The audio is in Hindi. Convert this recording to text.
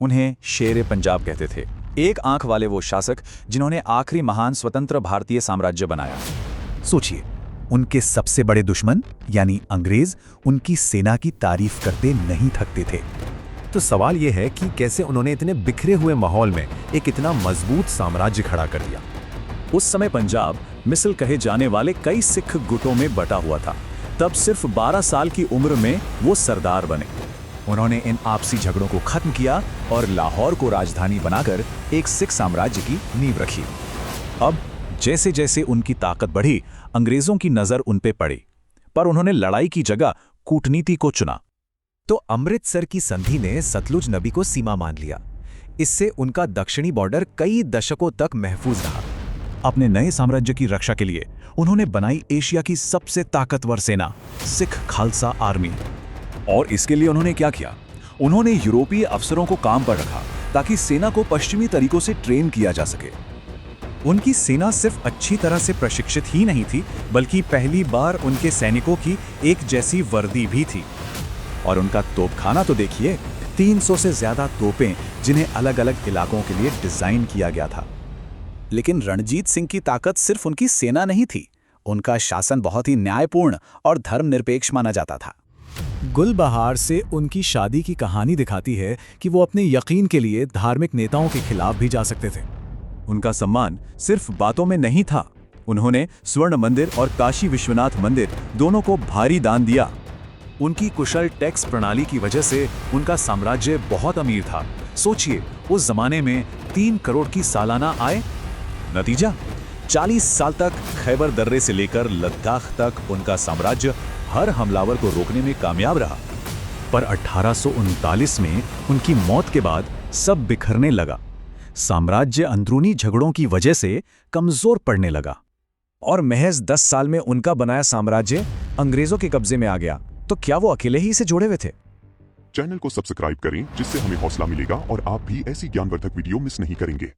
उन्हें शेर पंजाब कहते थे। एक आंख वाले वो शासक जिन्होंने आखिरी महान स्वतंत्र भारतीय साम्राज्य बनाया। सोचिए, उनके सबसे बड़े दुश्मन यानी अंग्रेज उनकी सेना की तारीफ करते नहीं थकते थे। तो सवाल यह है कि कैसे उन्होंने इतने बिखरे हुए माहौल में एक इतना मजबूत साम्राज्य खड़ा कर दिया। उस समय पंजाब मिसल कहे जाने वाले कई सिख गुटों में बटा हुआ था। तब सिर्फ 12 साल की उम्र में वो सरदार बने। उन्होंने इन आपसी झगड़ों को खत्म किया और लाहौर को राजधानी बनाकर एक सिख साम्राज्य की नींव रखी। अब जैसे जैसे उनकी ताकत बढ़ी, अंग्रेजों की नजर उन पे पड़ी, पर उन्होंने लड़ाई की जगह कूटनीति को चुना। तो अमृतसर की संधि ने सतलुज नदी को सीमा मान लिया। इससे उनका दक्षिणी बॉर्डर कई दशकों तक महफूज रहा। अपने नए साम्राज्य की रक्षा के लिए उन्होंने बनाई एशिया की सबसे ताकतवर सेना, सिख खालसा आर्मी। और इसके लिए उन्होंने क्या किया? उन्होंने यूरोपीय अफसरों को काम पर रखा ताकि सेना को पश्चिमी तरीकों से ट्रेन किया जा सके। उनकी सेना सिर्फ अच्छी तरह से प्रशिक्षित ही नहीं थी, बल्कि पहली बार उनके सैनिकों की एक जैसी वर्दी भी थी। और उनका तोपखाना तो देखिए, 300 से ज्यादा तोपें जिन्हें अलग अलग इलाकों के लिए डिजाइन किया गया था। लेकिन रणजीत सिंह की ताकत सिर्फ उनकी सेना नहीं थी, उनका शासन बहुत ही न्यायपूर्ण और धर्मनिरपेक्ष माना जाता था। गुलबहार से उनकी शादी की कहानी दिखाती है कि वो अपने यकीन के लिए धार्मिक नेताओं के खिलाफ भी जा सकते थे। उनका सम्मान सिर्फ बातों में नहीं था, उन्होंने स्वर्ण मंदिर और काशी विश्वनाथ मंदिर दोनों को भारी दान दिया। उनकी कुशल टैक्स प्रणाली की वजह से उनका साम्राज्य बहुत अमीर था। सोचिए, उस जमाने में 3 करोड़ की सालाना आय। नतीजा, 40 साल तक खैबर दर्रे से लेकर लद्दाख तक उनका साम्राज्य हर हमलावर को रोकने में कामयाब रहा। पर 1839 में उनकी मौत के बाद सब बिखरने लगा। साम्राज्य अंदरूनी झगड़ों की वजह से कमजोर पड़ने लगा। और महज 10 साल में उनका बनाया साम्राज्य अंग्रेजों के कब्जे में आ गया। तो क्या वो अकेले ही इसे जोड़े हुए थे? चैनल को सब्सक्राइब करें, जिससे हमें हौसला मिलेगा और आप भी ऐसी ज्ञानवर्धक वीडियो मिस नहीं करेंगे।